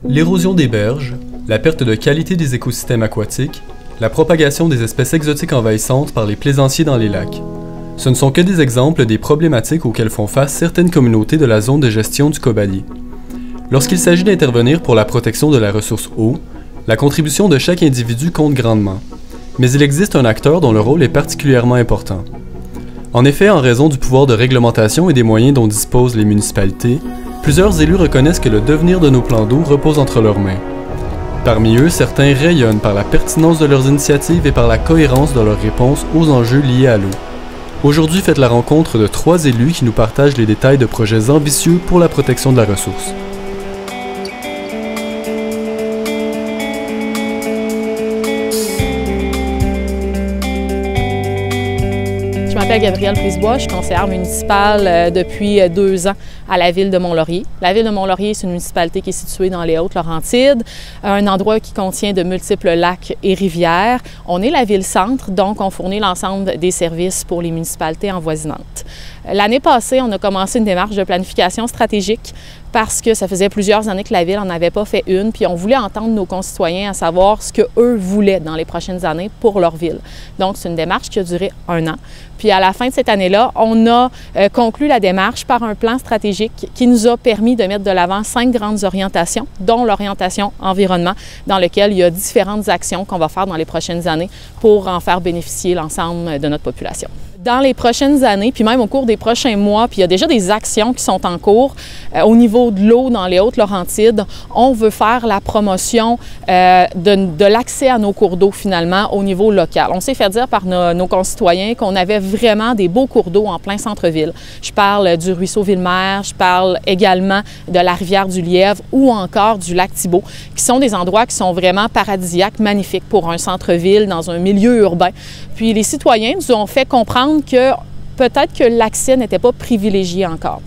L'érosion des berges, la perte de qualité des écosystèmes aquatiques, la propagation des espèces exotiques envahissantes par les plaisanciers dans les lacs. Ce ne sont que des exemples des problématiques auxquelles font face certaines communautés de la zone de gestion du Cobali. Lorsqu'il s'agit d'intervenir pour la protection de la ressource eau, la contribution de chaque individu compte grandement. Mais il existe un acteur dont le rôle est particulièrement important. En effet, en raison du pouvoir de réglementation et des moyens dont disposent les municipalités, plusieurs élus reconnaissent que le devenir de nos plans d'eau repose entre leurs mains. Parmi eux, certains rayonnent par la pertinence de leurs initiatives et par la cohérence de leurs réponses aux enjeux liés à l'eau. Aujourd'hui, faites la rencontre de 3 élus qui nous partagent les détails de projets ambitieux pour la protection de la ressource. Je m'appelle Gabrielle Brisebois, je suis conseillère municipale depuis 2 ans à la ville de Mont-Laurier. La ville de Mont-Laurier, c'est une municipalité qui est située dans les Hautes-Laurentides, un endroit qui contient de multiples lacs et rivières. On est la ville-centre, donc on fournit l'ensemble des services pour les municipalités envoisinantes. L'année passée, on a commencé une démarche de planification stratégique parce que ça faisait plusieurs années que la ville n'en avait pas fait une, puis on voulait entendre nos concitoyens à savoir ce qu'eux voulaient dans les prochaines années pour leur ville. Donc, c'est une démarche qui a duré 1 an. Puis à la fin de cette année-là, on a conclu la démarche par un plan stratégique qui nous a permis de mettre de l'avant 5 grandes orientations, dont l'orientation environnement, dans lequel il y a différentes actions qu'on va faire dans les prochaines années pour en faire bénéficier l'ensemble de notre population. Dans les prochaines années, puis même au cours des prochains mois, puis il y a déjà des actions qui sont en cours au niveau de l'eau dans les Hautes-Laurentides. On veut faire la promotion de l'accès à nos cours d'eau finalement au niveau local. On s'est fait dire par nos concitoyens qu'on avait vraiment des beaux cours d'eau en plein centre-ville. Je parle du ruisseau Ville-Mère, je parle également de la rivière du Lièvre ou encore du lac Thibault, qui sont des endroits qui sont vraiment paradisiaques, magnifiques pour un centre-ville dans un milieu urbain. Puis les citoyens nous ont fait comprendre que peut-être que l'accès n'était pas privilégié encore.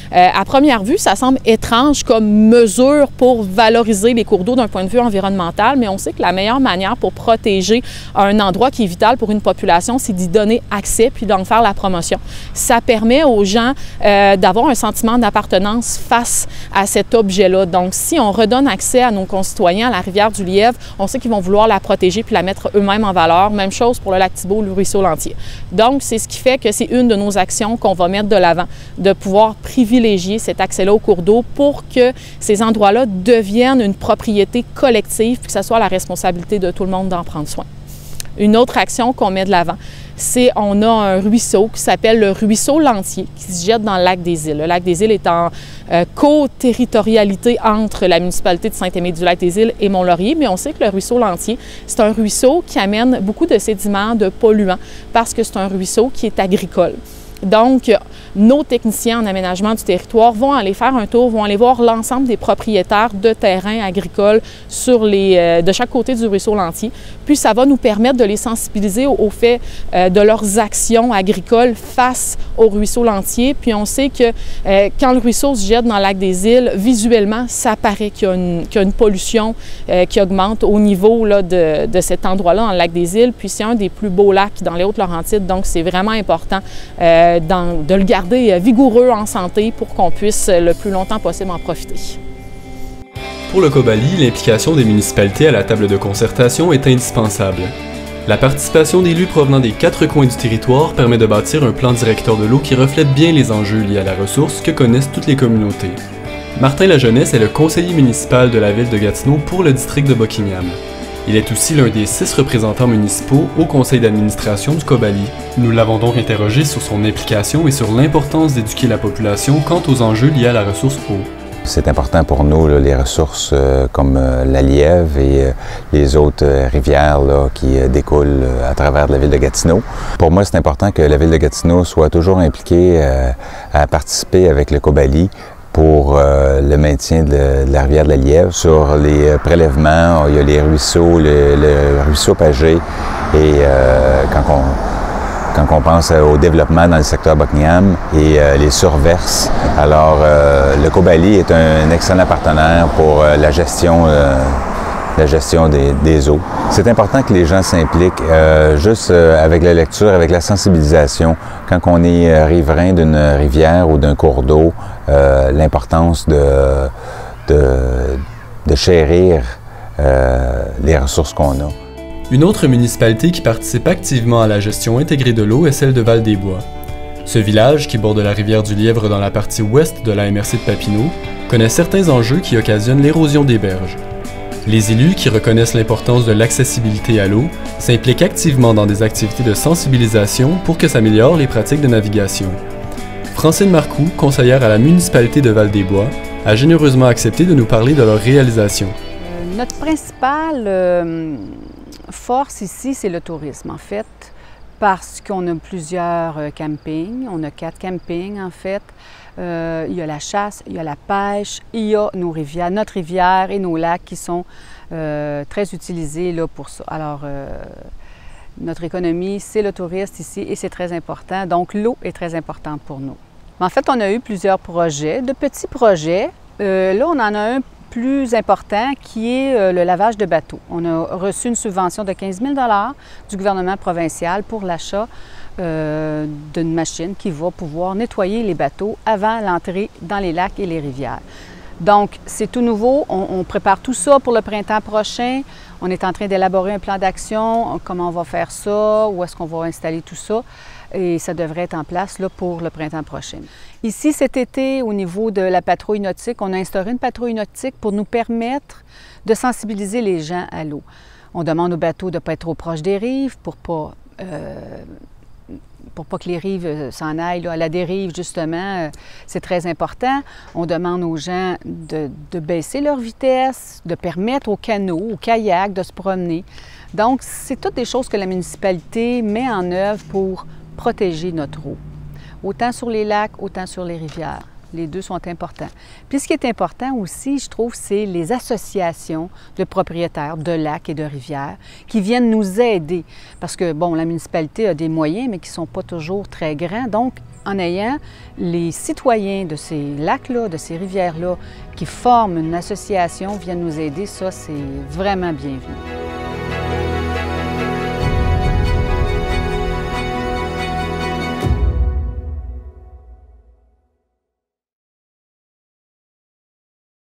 À première vue, ça semble étrange comme mesure pour valoriser les cours d'eau d'un point de vue environnemental, mais on sait que la meilleure manière pour protéger un endroit qui est vital pour une population, c'est d'y donner accès puis d'en faire la promotion. Ça permet aux gens d'avoir un sentiment d'appartenance face à cet objet-là. Donc, si on redonne accès à nos concitoyens à la rivière du Lièvre, on sait qu'ils vont vouloir la protéger puis la mettre eux-mêmes en valeur. Même chose pour le lac Thibault, le ruisseau Lantier. Donc, c'est ce qui fait que c'est une de nos actions qu'on va mettre de l'avant, de pouvoir privilégier cet accès-là au cours d'eau pour que ces endroits-là deviennent une propriété collective puis que ce soit la responsabilité de tout le monde d'en prendre soin. Une autre action qu'on met de l'avant, c'est on a un ruisseau qui s'appelle le ruisseau Lantier qui se jette dans le lac des Îles. Le lac des Îles est en co-territorialité entre la municipalité de Saint-Aimé-du-Lac-des-Îles et Mont-Laurier, mais on sait que le ruisseau Lantier, c'est un ruisseau qui amène beaucoup de sédiments, de polluants, parce que c'est un ruisseau qui est agricole. Donc, nos techniciens en aménagement du territoire vont aller faire un tour, vont aller voir l'ensemble des propriétaires de terrains agricoles de chaque côté du ruisseau Lantier. Puis, ça va nous permettre de les sensibiliser au fait de leurs actions agricoles face au ruisseau Lantier. Puis, on sait que quand le ruisseau se jette dans le lac des Îles, visuellement, ça paraît qu'il y a une pollution qui augmente au niveau là, de cet endroit-là dans le lac des Îles. Puis, c'est un des plus beaux lacs dans les Hautes-Laurentides. Donc, c'est vraiment important de le garder vigoureux en santé pour qu'on puisse le plus longtemps possible en profiter. Pour le Cobali, l'implication des municipalités à la table de concertation est indispensable. La participation d'élus provenant des 4 coins du territoire permet de bâtir un plan directeur de l'eau qui reflète bien les enjeux liés à la ressource que connaissent toutes les communautés. Martin Lajeunesse est le conseiller municipal de la ville de Gatineau pour le district de Buckingham. Il est aussi l'un des 6 représentants municipaux au conseil d'administration du Cobali. Nous l'avons donc interrogé sur son implication et sur l'importance d'éduquer la population quant aux enjeux liés à la ressource eau. C'est important pour nous, là, les ressources comme la Lièvre et les autres rivières là, qui découlent à travers la ville de Gatineau. Pour moi, c'est important que la ville de Gatineau soit toujours impliquée à participer avec le Cobali pour le maintien de la rivière de la Lièvre. Sur les prélèvements, il y a les ruisseaux, le ruisseau Pagé et quand on pense au développement dans le secteur Buckingham et les surverses. Alors, le Cobali est un excellent partenaire pour la gestion des eaux. C'est important que les gens s'impliquent juste avec la lecture, avec la sensibilisation. Quand on est riverain d'une rivière ou d'un cours d'eau, l'importance de chérir les ressources qu'on a. Une autre municipalité qui participe activement à la gestion intégrée de l'eau est celle de Val-des-Bois. Ce village, qui borde la rivière du Lièvre dans la partie ouest de la MRC de Papineau, connaît certains enjeux qui occasionnent l'érosion des berges. Les élus, qui reconnaissent l'importance de l'accessibilité à l'eau, s'impliquent activement dans des activités de sensibilisation pour que s'améliorent les pratiques de navigation. Francine Marcoux, conseillère à la municipalité de Val-des-Bois, a généreusement accepté de nous parler de leur réalisation. Notre principale force ici, c'est le tourisme, en fait, parce qu'on a plusieurs campings. On a 4 campings, en fait. Il y a la chasse, il y a la pêche, il y a nos rivières, notre rivière et nos lacs qui sont très utilisés là, pour ça. Alors, notre économie, c'est le tourisme ici et c'est très important. Donc, l'eau est très importante pour nous. En fait, on a eu plusieurs projets, de petits projets. Là, on en a un plus important qui est le lavage de bateaux. On a reçu une subvention de 15 000 $ du gouvernement provincial pour l'achat d'une machine qui va pouvoir nettoyer les bateaux avant l'entrée dans les lacs et les rivières. Donc, c'est tout nouveau. On prépare tout ça pour le printemps prochain. On est en train d'élaborer un plan d'action, comment on va faire ça, où est-ce qu'on va installer tout ça. Et ça devrait être en place là, pour le printemps prochain. Ici, cet été, au niveau de la patrouille nautique, on a instauré une patrouille nautique pour nous permettre de sensibiliser les gens à l'eau. On demande aux bateaux de ne pas être trop proches des rives pour pas que les rives s'en aillent là, à la dérive, justement. C'est très important. On demande aux gens de baisser leur vitesse, de permettre aux canots, aux kayaks de se promener. Donc, c'est toutes des choses que la municipalité met en œuvre pour protéger notre eau, autant sur les lacs, autant sur les rivières. Les deux sont importants. Puis ce qui est important aussi, je trouve, c'est les associations de propriétaires de lacs et de rivières qui viennent nous aider. Parce que, bon, la municipalité a des moyens, mais qui ne sont pas toujours très grands. Donc, en ayant les citoyens de ces lacs-là, de ces rivières-là, qui forment une association, viennent nous aider, ça, c'est vraiment bienvenu.